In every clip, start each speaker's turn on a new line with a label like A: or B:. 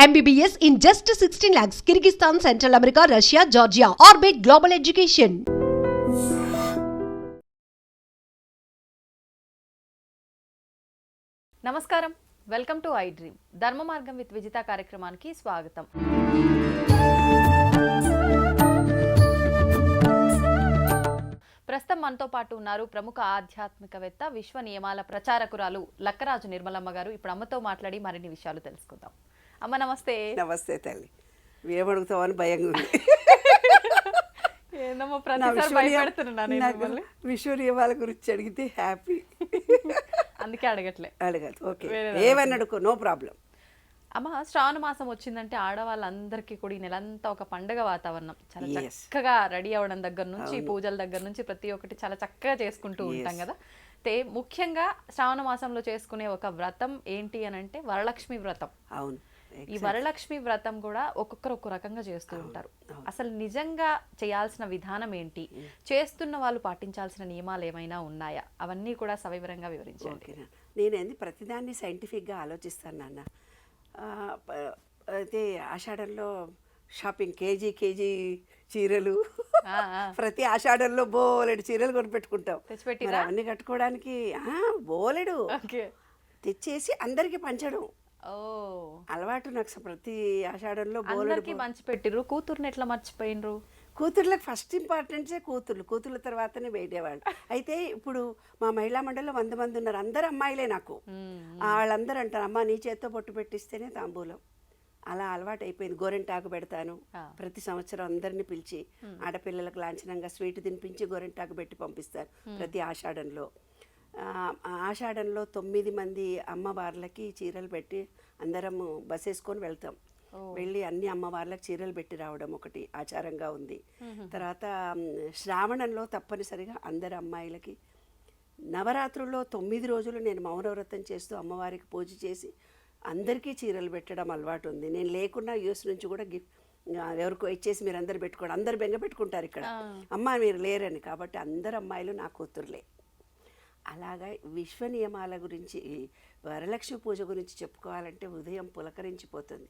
A: MBBS in just 16 lakhs. Kyrgyzstan, Central America, Russia, Georgia. Orbit Global Education.
B: నమస్కారం, welcome to I dream. ధర్మ మార్గం with Vijitha కార్యక్రమానికి స్వాగతం. ప్రస్తుతం మనతో పాటు ఉన్నారు ప్రముఖ ఆధ్యాత్మికవేత్త, విశ్వ నియమాల ప్రచారకురాలు లక్కరాజు నిర్మలమ్మ గారు. ఇప్పుడు అమ్మతో మాట్లాడి మరిన్ని విషయాలు తెలుసుకుందాం. అమ్మ నమస్తే.
C: నమస్తే తల్లి. ఏమడుగుతావని భయంగా ఉంది. విశ్వ నియమాల గురించి అడిగితే హ్యాపీ,
B: అందుకే
C: అడగదు. ఓకే, ఏమని అడుకో, నో ప్రాబ్లం.
B: అమ్మ, శ్రావణ మాసం వచ్చిందంటే ఆడవాళ్ళందరికీ కూడా ఈ నెలంతా ఒక పండుగ వాతావరణం. చాలా చక్కగా రెడీ అవ్వడం దగ్గర నుంచి, పూజల దగ్గర నుంచి ప్రతి ఒక్కటి చాలా చక్కగా చేసుకుంటూ ఉంటాం కదా. ముఖ్యంగా శ్రావణ మాసంలో చేసుకునే ఒక వ్రతం ఏంటి అని అంటే వరలక్ష్మి వ్రతం.
C: అవును.
B: ఈ వరలక్ష్మి వ్రతం కూడా ఒక్కొక్కరు ఒక్క రకంగా చేస్తూ ఉంటారు. అసలు నిజంగా చేయాల్సిన విధానం ఏంటి, చేస్తున్న వాళ్ళు పాటించాల్సిన నియమాలు ఏమైనా ఉన్నాయా, అవన్నీ కూడా సవివరంగా వివరించండి.
C: నేనేంది ప్రతిదాన్ని సైంటిఫిక్గా ఆలోచిస్తాను నాన్న. అయితే ఆషాఢంలో షాపింగ్, కేజీ చీరలు, ప్రతి ఆషాఢంలో బోలెడు చీరలు కొనిపెట్టుకుంటాం. అవన్నీ కట్టుకోవడానికి బోలెడు తెచ్చేసి అందరికి పంచడం అలవాటు నాకు. ప్రతి ఆషాఢంలో బోలెడు
B: పంచి పెట్టిర్రు. కూతుర్ని ఎట్లా మర్చిపోయినరు?
C: కూతుర్లకు ఫస్ట్ ఇంపార్టెన్సే కూతుర్ల తర్వాతనే వేడేవాళ్ళు. అయితే ఇప్పుడు మా మహిళా మండలిలో 100 మంది ఉన్నారు, అందరు అమ్మాయిలే. నాకు వాళ్ళందరూ అంటారు, అమ్మ నీ చేత్తో బొట్టు పెట్టిస్తేనే తాంబూలం. అలా అలవాటు అయిపోయింది. గోరెంటాకు పెడతాను ప్రతి సంవత్సరం, అందరిని పిలిచి ఆడపిల్లలకు లాంఛనంగా స్వీట్ తినిపించి గోరెంటాకు పెట్టి పంపిస్తాను ప్రతి ఆషాఢంలో. ఆషాఢంలో 9 మంది అమ్మవార్లకి చీరలు పెట్టి అందరము బస్ వేసుకొని వెళ్తాం. వెళ్ళి అన్ని అమ్మవార్లకు చీరలు పెట్టి రావడం ఒకటి ఆచారంగా ఉంది. తర్వాత శ్రావణంలో తప్పనిసరిగా అందరు అమ్మాయిలకి నవరాత్రుల్లో 9 రోజులు నేను మౌనవ్రతం చేస్తూ అమ్మవారికి పూజ చేసి అందరికీ చీరలు పెట్టడం అలవాటు ఉంది. నేను లేకున్నా యూఎస్ నుంచి కూడా గిఫ్ట్ ఎవరికో ఇచ్చేసి మీరు అందరు పెట్టుకోండి, అందరు బెంగ పెట్టుకుంటారు ఇక్కడ, అమ్మ మీరు లేరని. కాబట్టి అందరు అమ్మాయిలు నా కూతురులే. అలాగా విశ్వ నియమాల గురించి, వరలక్ష్మి పూజ గురించి చెప్పుకోవాలంటే ఉదయం పులకరించిపోతుంది.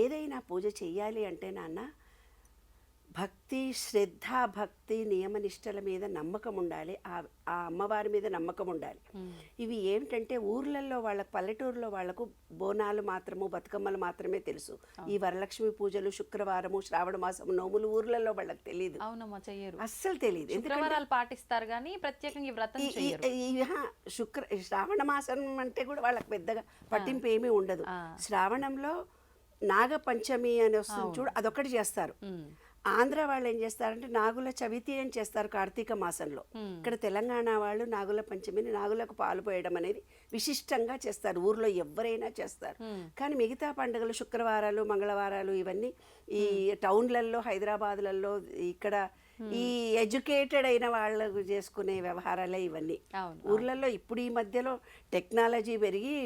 C: ఏదైనా పూజ చెయ్యాలి అంటే నాన్న, భక్తి, శ్రద్ధ, భక్తి, నియమనిష్టల మీద నమ్మకం ఉండాలి. ఆ అమ్మవారి మీద నమ్మకం ఉండాలి. ఇవి ఏమిటంటే ఊర్లలో వాళ్ళకు, పల్లెటూరులో వాళ్లకు బోనాలు మాత్రము, బతుకమ్మలు మాత్రమే తెలుసు. ఈ వరలక్ష్మి పూజలు, శుక్రవారము, శ్రావణ మాసం నోములు ఊర్లలో వాళ్ళకి తెలియదు. అస్సలు తెలియదు.
B: పాటిస్తారు కానీ ప్రత్యేకంగా
C: శ్రావణ మాసం అంటే కూడా వాళ్ళకి పెద్దగా పట్టింపు ఏమీ ఉండదు. శ్రావణంలో నాగపంచమి అని వస్తుంది చూడు, అదొకటి చేస్తారు. ఆంధ్ర వాళ్ళు ఏం చేస్తారంటే నాగుల చవితి అని చేస్తారు కార్తీక మాసంలో. ఇక్కడ తెలంగాణ వాళ్ళు నాగుల పంచమిని, నాగులకు పాలు పోయడం అనేది విశిష్టంగా చేస్తారు. ఊర్లో ఎవరైనా చేస్తారు. కానీ మిగతా పండుగలు, శుక్రవారాలు, మంగళవారాలు, ఇవన్నీ ఈ టౌన్లలో, హైదరాబాద్లలో, ఇక్కడ ఈ ఎడ్యుకేటెడ్ అయిన వాళ్ళకు చేసుకునే వ్యవహారాలే ఇవన్నీ. ఊర్లలో ఇప్పుడు ఈ మధ్యలో టెక్నాలజీ పెరిగి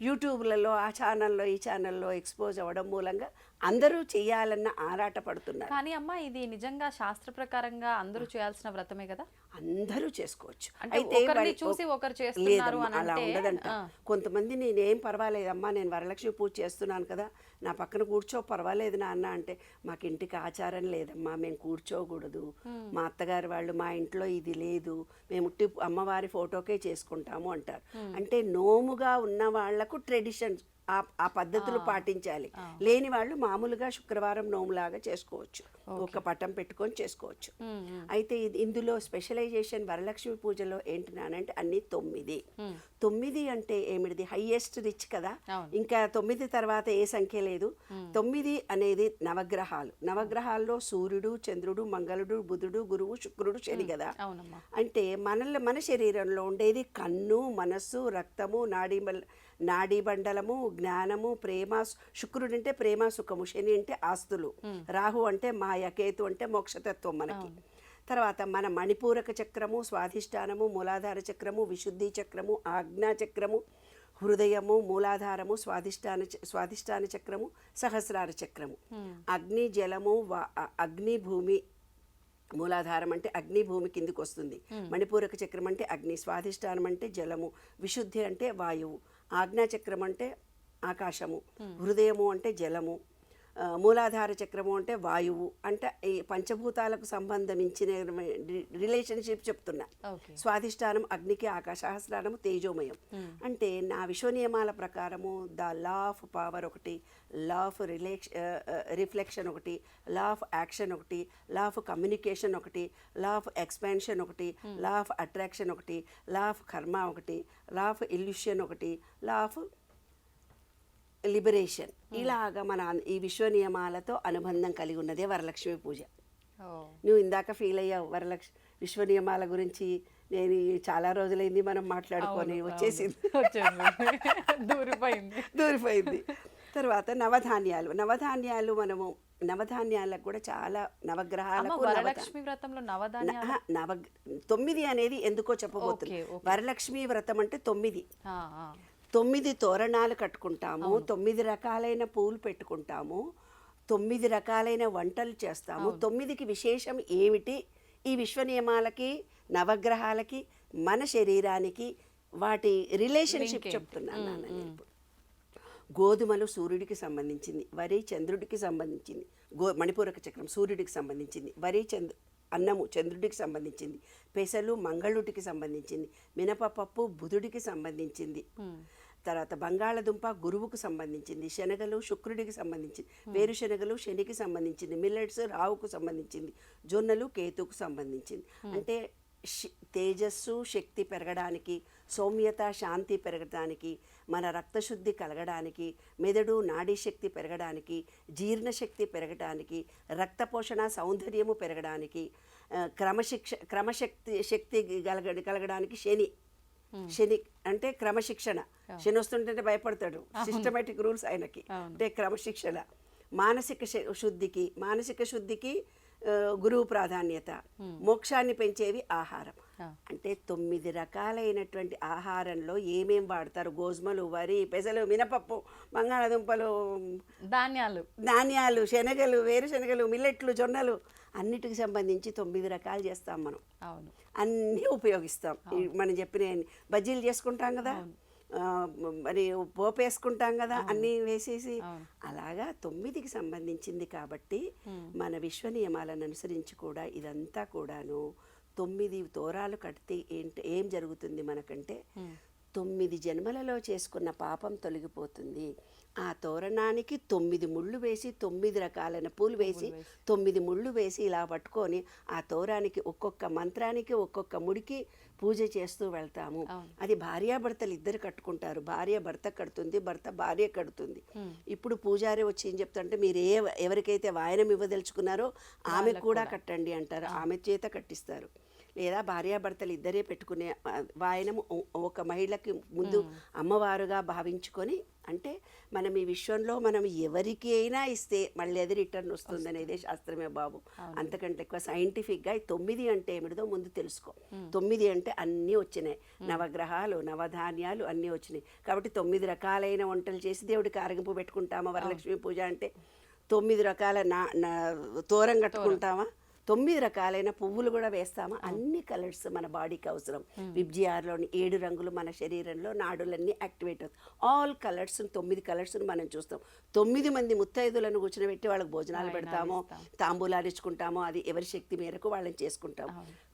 C: యూట్యూబ్లలో ఆ ఛానల్లో ఈ ఛానల్లో ఎక్స్పోజ్ అవ్వడం మూలంగా అందరూ చేయాలన్న ఆరాట పడుతున్నారు.
B: కానీ అమ్మ, ఇది నిజంగా శాస్త్ర ప్రకారంగా అందరూ చేయాల్సిన వ్రతమే కదా?
C: అందరూ చేసుకోవచ్చు.
B: అయితే చూసి ఒకరు చేస్తున్నారు
C: అలా ఉండదంట. కొంతమంది నేనేం పర్వాలేదమ్మా, నేను వరలక్ష్మి పూజ చేస్తున్నాను కదా, నా పక్కన కూర్చో, పర్వాలేదు నాన్న అంటే, మాకు ఇంటికి ఆచారం లేదమ్మా, మేము కూర్చోకూడదు, మా అత్తగారు వాళ్ళు మా ఇంట్లో ఇది లేదు, మేము ఉట్టి అమ్మవారి ఫోటోకే చేసుకుంటాము అంటారు. అంటే నోముగా ఉన్న వాళ్లకు ట్రెడిషన్స్, ఆ పద్ధతులు పాటించాలి. లేని వాళ్ళు మామూలుగా శుక్రవారం నోములాగా చేసుకోవచ్చు, ఒక పటం పెట్టుకొని చేసుకోవచ్చు. అయితే ఇందులో స్పెషలైజేషన్ వరలక్ష్మి పూజలో ఏంటి నానంటే అన్ని 9 అంటే ఏమిటిది, హైయెస్ట్ రిచ్ కదా. ఇంకా 9 తర్వాత ఏ సంఖ్య లేదు. 9 అనేది నవగ్రహాలు. నవగ్రహాల్లో సూర్యుడు, చంద్రుడు, మంగళుడు, బుధుడు, గురువు, శుక్రుడు, శని కదా. అంటే మన శరీరంలో ఉండేది కన్ను, మనస్సు, రక్తము, నాడీబండలము, జ్ఞానము, ప్రేమ. శుక్రుడు అంటే ప్రేమ, సుఖము. శని అంటే ఆస్తులు. రాహు అంటే మాయ. కేతు అంటే మోక్షతత్వం మనకి. తర్వాత మన మణిపూరక చక్రము, స్వాధిష్టానము, మూలాధార చక్రము, విశుద్ధి చక్రము, ఆజ్ఞా చక్రము, హృదయము, మూలాధారము, స్వాధిష్టాన చక్రము, సహస్రార చక్రము. అగ్ని, జలము, అగ్ని, భూమి. మూలాధారం అంటే అగ్ని, భూమి కిందికి వస్తుంది. మణిపూరక చక్రం అంటే అగ్ని, స్వాధిష్టానం అంటే జలము, విశుద్ధి అంటే వాయువు, ఆజ్ఞాచక్రం అంటే ఆకాశము, హృదయము అంటే జలము, మూలాధార చక్రము అంటే వాయువు, అంటే ఈ పంచభూతాలకు సంబంధించిన రిలేషన్షిప్ చెప్తున్నా. స్వాధిష్టానం అగ్నికి, ఆకాశహస్రానము తేజోమయం. అంటే నా విశ్వ నియమాల ప్రకారము ద లా ఆఫ్ పవర్ ఒకటి, లా ఆఫ్ రిఫ్లెక్షన్ ఒకటి, లా ఆఫ్ యాక్షన్ ఒకటి, లా ఆఫ్ కమ్యూనికేషన్ ఒకటి, లా ఆఫ్ ఎక్స్పాన్షన్ ఒకటి, లా ఆఫ్ అట్రాక్షన్ ఒకటి, లా ఆఫ్ కర్మ ఒకటి, లా ఆఫ్ ఇల్యూషన్ ఒకటి, లా ఆఫ్ లిబరేషన్. ఇలాగా మన ఈ విశ్వ నియమాలతో అనుబంధం కలిగి ఉన్నదే వరలక్ష్మి పూజ. నువ్వు ఇందాక ఫీల్ అయ్యావు విశ్వ నియమాల గురించి. నేను చాలా రోజులైంది మనం మాట్లాడుకొని, వచ్చేసింది, దూరిపోయింది. తర్వాత నవధాన్యాలు మనము నవధాన్యాలకు కూడా చాలా నవగ్రహాలకు
B: వరలక్ష్మి వ్రతంలో
C: 9 అనేది ఎందుకో చెప్పబోతుంది. వరలక్ష్మి వ్రతం అంటే 9 తోరణాలు కట్టుకుంటాము, 9 రకాలైన పూలు పెట్టుకుంటాము, 9 రకాలైన వంటలు చేస్తాము. 9కి విశేషం ఏమిటి? ఈ విశ్వ నియమాలకి, నవగ్రహాలకి, మన శరీరానికి వాటి రిలేషన్షిప్ చెప్తున్నాను నేను ఇప్పుడు. గోధుమలు సూర్యుడికి సంబంధించింది, వరి చంద్రుడికి సంబంధించింది, మణిపూరక చక్రం సూర్యుడికి సంబంధించింది, వరి అన్నము చంద్రుడికి సంబంధించింది, పెసలు మంగళుడికి సంబంధించింది, మినపపప్పు బుధుడికి సంబంధించింది, తర్వాత బంగాళదుంప గురువుకు సంబంధించింది, శనగలు శుక్రుడికి సంబంధించింది, వేరుశనగలు శనికి సంబంధించింది, మిల్లెట్స్ రావుకు సంబంధించింది, జొన్నలు కేతుకు సంబంధించింది. అంటే తేజస్సు శక్తి పెరగడానికి, సౌమ్యత శాంతి పెరగడానికి, మన రక్తశుద్ధి కలగడానికి, మెదడు నాడీ శక్తి పెరగడానికి, జీర్ణశక్తి పెరగడానికి, రక్త పోషణ సౌందర్యము పెరగడానికి, శక్తి కలగడానికి శని అంటే క్రమశిక్షణ. శని వస్తుంటే భయపడతాడు, సిస్టమేటిక్ రూల్స్ ఆయనకి, అంటే క్రమశిక్షణ. మానసిక శుద్ధికి గురువు ప్రాధాన్యత, మోక్షాన్ని పెంచేవి ఆహారం. అంటే 9 రకాలైనటువంటి ఆహారంలో ఏమేం వాడతారు? గోధుమలు, వరి, పెసలు, మినపప్పు, బంగాళదుంపలు, ధాన్యాలు, శనగలు, వేరుశనగలు, మిల్లెట్లు, జొన్నలు, అన్నిటికి సంబంధించి 9 రకాలు చేస్తాం మనం. అన్నీ ఉపయోగిస్తాం. మనం చెప్పిన బజ్జీలు చేసుకుంటాం కదా, మరి పోపు వేసుకుంటాం కదా, అన్నీ వేసేసి అలాగా 9కి సంబంధించింది. కాబట్టి మన విశ్వ నియమాలను అనుసరించి కూడా ఇదంతా కూడాను 9 తోరాలు కడితే ఏం జరుగుతుంది మనకంటే, 9 జన్మలలో చేసుకున్న పాపం తొలగిపోతుంది. ఆ తోరణానికి 9 ముళ్ళు వేసి, 9 రకాలైన పూలు వేసి, 9 ముళ్ళు వేసి ఇలా పట్టుకొని ఆ తోరానికి ఒక్కొక్క మంత్రానికి ఒక్కొక్క ముడికి పూజ చేస్తూ వెళ్తాము. అది భార్యాభర్తలు ఇద్దరు కట్టుకుంటారు. భార్య భర్త కడుతుంది, భర్త భార్య కడుతుంది. ఇప్పుడు పూజారి వచ్చి ఏం చెప్తారంటే, మీరు ఎవరికైతే వాయనం ఇవ్వదలుచుకున్నారో ఆమె కూడా కట్టండి అంటారు. ఆమె చేత కట్టిస్తారు. లేదా భార్యాభర్తలు ఇద్దరే పెట్టుకునే వాయనము ఒక మహిళకి ముందు అమ్మవారుగా భావించుకొని, అంటే మనం ఈ విశ్వంలో మనం ఎవరికి అయినా ఇస్తే మళ్ళీ అది రిటర్న్ వస్తుంది అనేదే శాస్త్రమే బాబు. అంతకంటే ఎక్కువ సైంటిఫిక్గా 9 అంటే ఏమిటిదో ముందు తెలుసుకో. 9 అంటే అన్నీ వచ్చినాయి, నవగ్రహాలు, నవధాన్యాలు అన్నీ వచ్చినాయి. కాబట్టి 9 రకాలైన వంటలు చేసి దేవుడికి ఆరగింపు పెట్టుకుంటామా? వరలక్ష్మి పూజ అంటే 9 రకాల తోరం కట్టుకుంటామా? 9 రకాలైన పువ్వులు కూడా వేస్తామా? అన్ని కలర్స్ మన బాడీకి అవసరం. విబ్జిఆర్లోని 7 రంగులు మన శరీరంలో నాడులన్నీ యాక్టివేట్ అవుతాయి. ఆల్ కలర్స్ 9 కలర్స్ మనం చూస్తాం. 9 మంది ముత్తైదులను కూర్చోబెట్టి వాళ్ళకి భోజనాలు పెడతామో, తాంబూలాలు ఇచ్చుకుంటామో, అది ఎవరి శక్తి మేరకు వాళ్ళని చేసుకుంటాం.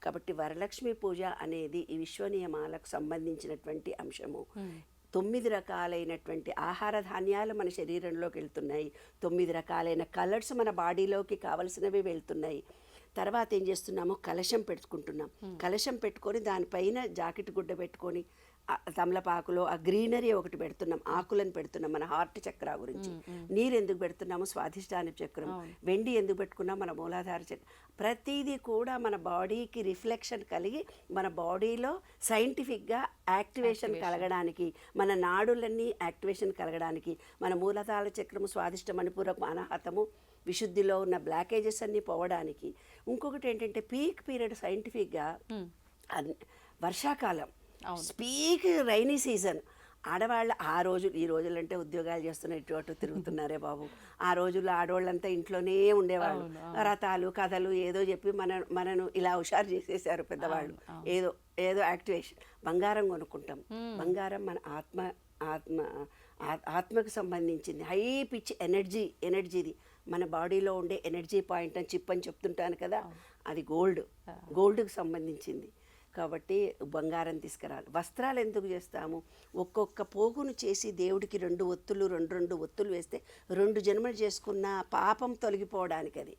C: కాబట్టి వరలక్ష్మి పూజ అనేది ఈ విశ్వ నియమాలకు సంబంధించినటువంటి అంశము. 9 రకాలైనటువంటి ఆహార ధాన్యాలు మన శరీరంలోకి వెళ్తున్నాయి. 9 రకాలైన కలర్స్ మన బాడీలోకి కావలసినవి వెళ్తున్నాయి. తర్వాత ఏం చేస్తున్నాము? కలశం పెట్టుకుంటున్నాం. కలశం పెట్టుకొని దానిపైన జాకెట్ గుడ్డ పెట్టుకొని తమలపాకులో ఆ గ్రీనరీ ఒకటి పెడుతున్నాం, ఆకులను పెడుతున్నాం మన హార్ట్ చక్ర గురించి. నీరు ఎందుకు పెడుతున్నాము? స్వాధిష్టాన చక్రం. వెండి ఎందుకు పెట్టుకున్నాం? మన మూలాధార చక్రం. ప్రతిదీ కూడా మన బాడీకి రిఫ్లెక్షన్ కలిగి మన బాడీలో సైంటిఫిక్గా యాక్టివేషన్ కలగడానికి, మన నాడులన్నీ యాక్టివేషన్ కలగడానికి, మన మూలాధార చక్రము, స్వాధిష్ట, మణిపూరకం, అనాహతము, విశుద్ధిలో ఉన్న బ్లాకేజెస్ అన్నీ పోవడానికి. ఇంకొకటి ఏంటంటే పీక్ పీరియడ్ సైంటిఫిక్గా వర్షాకాలం, పీక్ రైనీ సీజన్. ఆడవాళ్ళు ఆ రోజులు, ఈ రోజులంటే ఉద్యోగాలు చేస్తున్న ఇటు అటు తిరుగుతున్నారే బాబు. ఆ రోజుల్లో ఆడవాళ్ళంతా ఇంట్లోనే ఉండేవాళ్ళు. రథాలు కథలు ఏదో చెప్పి మనను ఇలా హుషారు చేసేసారు పెద్దవాళ్ళు. ఏదో యాక్టివేషన్. బంగారం కొనుక్కుంటాం. బంగారం మన ఆత్మకు సంబంధించింది, హై పిచ్ ఎనర్జీది, మన బాడీలో ఉండే ఎనర్జీ పాయింట్ అని చిప్ అని చెప్తుంటాను కదా, అది గోల్డ్కి సంబంధించింది. కాబట్టి బంగారం తీసుకురాలి. వస్త్రాలు ఎందుకు చేస్తాము? ఒక్కొక్క పోగును చేసి దేవుడికి 2 ఒత్తులు వేస్తే 2 జన్మలు చేసుకున్న పాపం తొలగిపోవడానికి. అది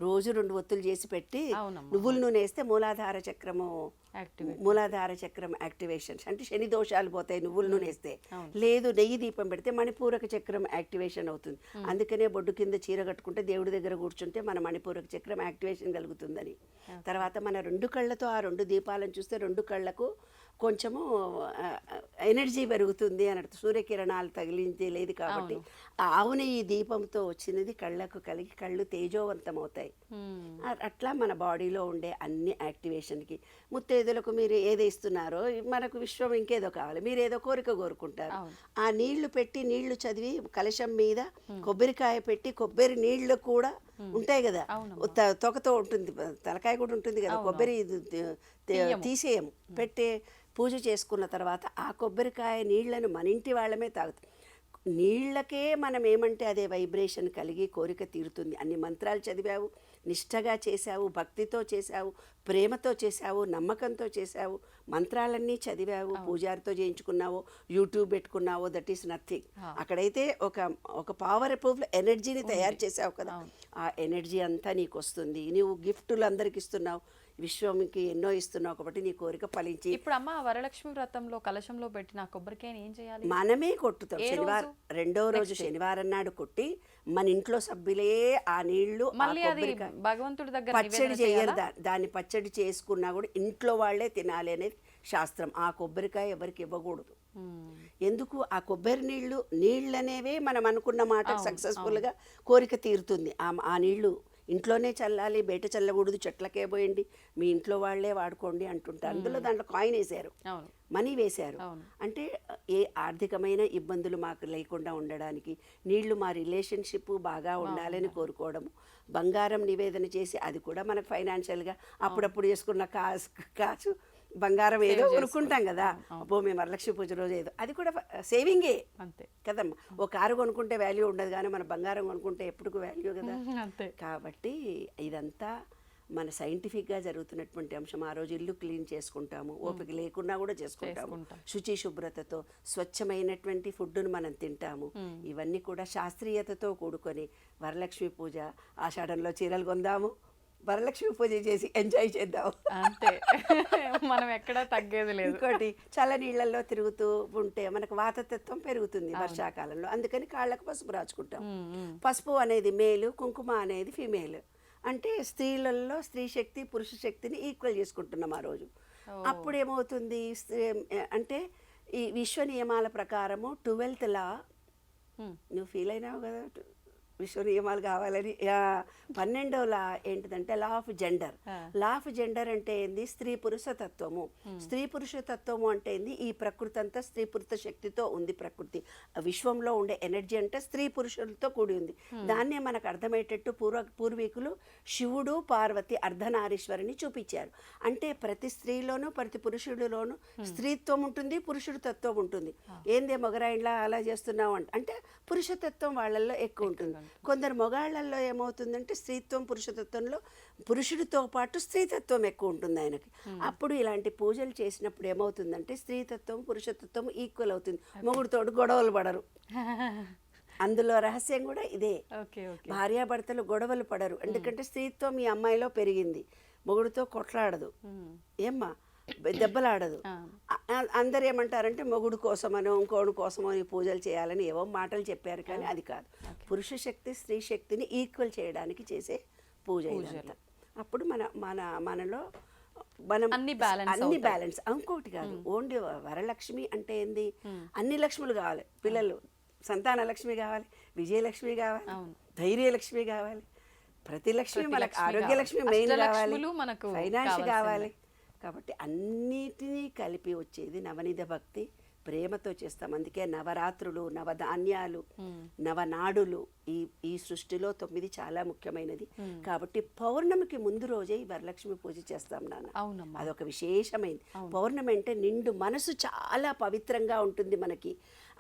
C: రోజు 2 ఒత్తులు చేసి పెట్టి నువ్వుల నూనె వేస్తే మూలాధార చక్రం యాక్టివేషన్, అంటే శని దోషాలు పోతాయి నువ్వుల నూనె వేస్తే. లేదు నెయ్యి దీపం పెడితే మణిపూరక చక్రం యాక్టివేషన్ అవుతుంది. అందుకనే బొడ్డు కింద చీర కట్టుకుంటే దేవుడి దగ్గర కూర్చుంటే మన మణిపూరక చక్రం యాక్టివేషన్ కలుగుతుందని. తర్వాత మన 2 కళ్ళతో ఆ 2 దీపాలను చూస్తే 2 కళ్ళకు కొంచెము ఎనర్జీ పెరుగుతుంది అని అర్థం. సూర్యకిరణాలు తగిలించే లేదు కాబట్టి ఆవు నెయ్యి దీపంతో వచ్చినది కళ్ళకు కలిగి కళ్ళు తేజోవంతం అవుతాయి. అట్లా మన బాడీలో ఉండే అన్ని యాక్టివేషన్కి. ముత్తైదులకు మీరు ఏది ఇస్తున్నారో మనకు విశ్వం ఇంకేదో కావాలి, మీరు ఏదో కోరిక కోరుకుంటారు. ఆ నీళ్లు పెట్టి నీళ్లు చదివి కలశం మీద కొబ్బరికాయ పెట్టి కొబ్బరి నీళ్లు కూడా ఉంటాయి కదా, తొకతో ఉంటుంది, తలకాయ కూడా ఉంటుంది కదా, కొబ్బరి తీసేయం పెట్టే పూజ చేసుకున్న తర్వాత ఆ కొబ్బరికాయ నీళ్లను మన ఇంటి వాళ్ళమే తాగుతాం. నీళ్ళకే మనం ఏమంటే అదే వైబ్రేషన్ కలిగి కోరిక తీరుతుంది. అన్ని మంత్రాలు చదివావు, నిష్టగా చేశావు, భక్తితో చేశావు, ప్రేమతో చేశావు, నమ్మకంతో చేశావు, మంత్రాలన్నీ చదివావు, పూజారితో చేయించుకున్నావో, యూట్యూబ్ పెట్టుకున్నావో, దట్ ఈస్ నథింగ్. అక్కడైతే ఒక పవర్ఫుల్ ఎనర్జీని తయారు చేసావు కదా, ఆ ఎనర్జీ అంతా నీకు వస్తుంది. నీవు గిఫ్టులు అందరికి ఇస్తున్నావు, విశ్వంకి ఎన్నో ఇస్తున్నావు కాబట్టి నీ కోరిక ఫలించి.
B: ఇప్పుడు అమ్మ వరలక్ష్మి వ్రతంలో కలశంలో పెట్టిన కొబ్బరికాయని ఏం చేయాలి?
C: మనమే కొట్టుతాం. శనివారం 2వ రోజు శనివారం నాడు కొట్టి మన ఇంట్లో సభ్యులే ఆ నీళ్లు
B: భగవంతుడి దగ్గర
C: పచ్చడి చేయరు. దాన్ని పచ్చడి చేసుకున్నా కూడా ఇంట్లో వాళ్లే తినాలి అనేది శాస్త్రం. ఆ కొబ్బరికాయ ఎవరికి ఇవ్వకూడదు. ఎందుకు? ఆ కొబ్బరి నీళ్ళనేవే మనం అనుకున్న మాట సక్సెస్ఫుల్గా కోరిక తీరుతుంది. ఆ నీళ్లు ఇంట్లోనే చల్లాలి, బయట చల్లకూడదు, చెట్లకే పోయండి, మీ ఇంట్లో వాళ్లే వాడుకోండి అంటుంటారు. అందులో దాంట్లో కాయిన్ వేశారు, మనీ వేశారు. అంటే ఏ ఆర్థికమైన ఇబ్బందులు మాకు లేకుండా ఉండడానికి, నీళ్లు మా రిలేషన్షిప్ బాగా ఉండాలని కోరుకోవడము, బంగారం నివేదన చేసి అది కూడా మనకు ఫైనాన్షియల్గా అప్పుడప్పుడు చేసుకున్న కాసు బంగారం ఏదో కొనుక్కుంటాం కదా, అబ్బో మేము వరలక్ష్మి పూజ రోజు ఏదో, అది కూడా సేవింగే అంతే కదమ్మా. ఓ కారు కొనుక్కుంటే వాల్యూ ఉండదు, కానీ మన బంగారం కొనుక్కుంటే ఎప్పుడు వాల్యూ కదా. కాబట్టి ఇదంతా మన సైంటిఫిక్గా జరుగుతున్నటువంటి అంశం. ఆ రోజు ఇల్లు క్లీన్ చేసుకుంటాము, ఓపిక లేకున్నా కూడా చేసుకుంటాము, శుచి శుభ్రతతో స్వచ్ఛమైనటువంటి ఫుడ్ను మనం తింటాము. ఇవన్నీ కూడా శాస్త్రీయతతో కూడుకొని వరలక్ష్మి పూజ ఆషాఢంలో చీరలు కొందాము, వరలక్ష్మి పూజ చేసి ఎంజాయ్ చేద్దాం
B: అంతే, మనం ఎక్కడ తగ్గేది లేదు.
C: ఇంకోటి చల్ల నీళ్ళల్లో తిరుగుతూ ఉంటే మనకు వాతతత్వం పెరుగుతుంది వర్షాకాలంలో, అందుకని కాళ్ళకు పసుపు రాచుకుంటాం. పసుపు అనేది మేలు, కుంకుమ అనేది ఫీమేల్. అంటే స్త్రీలలో స్త్రీ శక్తి పురుష శక్తిని ఈక్వల్ చేసుకుంటున్నాం ఆ రోజు. అప్పుడు ఏమవుతుంది అంటే ఈ విశ్వ నియమాల ప్రకారము 12th లా, నువ్వు ఫీల్ అయినావు కదా విశ్వ నియమాలు కావాలని, 12వ లా ఏంటిదంటే law of gender. Law of gender అంటే ఏంది? స్త్రీ పురుష తత్వము. స్త్రీ పురుష తత్వము అంటే ఏంది? ఈ ప్రకృతి అంతా స్త్రీ పురుష శక్తితో ఉంది. ప్రకృతి విశ్వంలో ఉండే ఎనర్జీ అంటే స్త్రీ పురుషులతో కూడి ఉంది. దాన్నే మనకు అర్థమయ్యేటట్టు పూర్వీకులు శివుడు పార్వతి అర్ధనారీశ్వరిని చూపించారు. అంటే ప్రతి స్త్రీలోనూ ప్రతి పురుషుడిలోనూ స్త్రీత్వం ఉంటుంది, పురుషుడి తత్వం ఉంటుంది. ఏందే మొగరాయిలా అలా చేస్తున్నావు అంటే పురుషతత్వం వాళ్ళల్లో ఎక్కువ ఉంటుంది. కొందరు మొగాళ్లలో ఏమవుతుందంటే స్త్రీత్వం పురుషతత్వంలో పురుషుడితో పాటు స్త్రీతత్వం ఎక్కువ ఉంటుంది ఆయనకి. అప్పుడు ఇలాంటి పూజలు చేసినప్పుడు ఏమవుతుందంటే స్త్రీతత్వం పురుషతత్వం ఈక్వల్ అవుతుంది. మొగుడితోడు గొడవలు పడరు. అందులో రహస్యం కూడా ఇదే. భార్యాభర్తలు గొడవలు పడరు, ఎందుకంటే స్త్రీత్వం ఈ అమ్మాయిలో పెరిగింది. మొగుడితో కొట్లాడదు, ఏమ్మా దెబ్బలాడదు. అందరు ఏమంటారంటే మొగుడు కోసమనో ఇంకోడు కోసమో ఈ పూజలు చేయాలని ఏవో మాటలు చెప్పారు, కానీ అది కాదు. పురుష శక్తి స్త్రీ శక్తిని ఈక్వల్ చేయడానికి చేసే పూజ ఇదంతా. అప్పుడు మనలో మనం అన్ని బ్యాలెన్స్. ఇంకోటి కాదు, ఓన్లీ వరలక్ష్మి అంటే ఏంది? అన్ని లక్ష్ములు కావాలి. పిల్లలు సంతాన లక్ష్మి కావాలి, విజయలక్ష్మి కావాలి, ధైర్యలక్ష్మి కావాలి, ప్రతి లక్ష్మి మనకు, ఆరోగ్యలక్ష్మి మెయిన్ కావాలి, ఫైనాన్స్ కావాలి. కాబట్టి అన్నిటినీ కలిపి వచ్చేది నవనిధ భక్తి ప్రేమతో చేస్తాం. అందుకే నవరాత్రులు, నవధాన్యాలు, నవనాడులు ఈ సృష్టిలో 9 చాలా ముఖ్యమైనది. కాబట్టి పౌర్ణమికి ముందు రోజే ఈ వరలక్ష్మి పూజ చేస్తాం నాన్న.
B: అవునమ్మా.
C: అదొక విశేషమైంది. పౌర్ణమి అంటే నిండు మనసు చాలా పవిత్రంగా ఉంటుంది మనకి.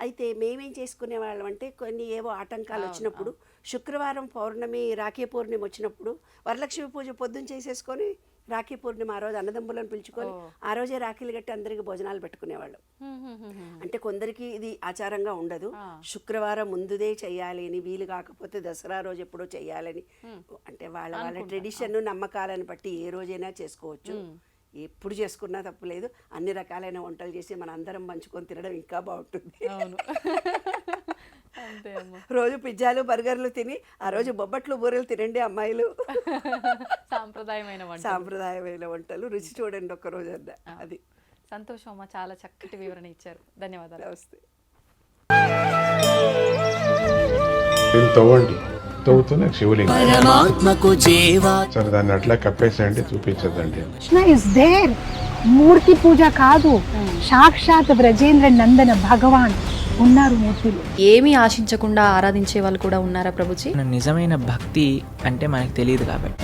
C: అయితే మేమేం చేసుకునే వాళ్ళం అంటే కొన్ని ఏవో ఆటంకాలు వచ్చినప్పుడు శుక్రవారం పౌర్ణమి, రాఖీ పూర్ణిమ వచ్చినప్పుడు వరలక్ష్మి పూజ పొద్దున్న చేసేసుకొని రాఖీ పూర్ణిమ ఆ రోజు అన్నదమ్ములను పిలుచుకొని ఆ రోజే రాఖీలు కట్టి అందరికి భోజనాలు పెట్టుకునేవాళ్ళం. అంటే కొందరికి ఇది ఆచారంగా ఉండదు, శుక్రవారం ముందుదే చెయ్యాలి అని, వీలు కాకపోతే దసరా రోజు ఎప్పుడో చెయ్యాలని, అంటే వాళ్ళ వాళ్ళ ట్రెడిషన్ నమ్మకాలను బట్టి ఏ రోజైనా చేసుకోవచ్చు. ఎప్పుడు చేసుకున్నా తప్పులేదు. అన్ని రకాలైన వంటలు చేసి మన అందరం పంచుకొని తినడం ఇంకా బాగుంటుంది. రోజు పిజ్జాలు బర్గర్లు తిని ఆ రోజు బొబ్బట్లు బూరెలు తినండి అమ్మాయిలు. సాంప్రదాయమైన వంటలు రుచి చూడండి ఒక్క రోజు అన్నా. అది
B: సంతోషం అమ్మ, చాలా చక్కటి వివరణ ఇచ్చారు. ధన్యవాదాలు.
C: వస్తే
D: తవ్వండి, తవ్వుతున్న శివలింగం సరే దాన్ని అట్లా కప్పేసేయండి, చూపించదండి.
E: Krishna is there. మూర్తి పూజ కాదు, సాక్షాత్ బ్రజేంద్ర నందన భగవాన్ ఉన్నారు మూర్తిలో.
B: ఏమీ ఆశించకుండా ఆరాధించే వాళ్ళు కూడా ఉన్నారా ప్రభుజీ?
F: నిజమైన భక్తి అంటే మనకు తెలియదు కాబట్టి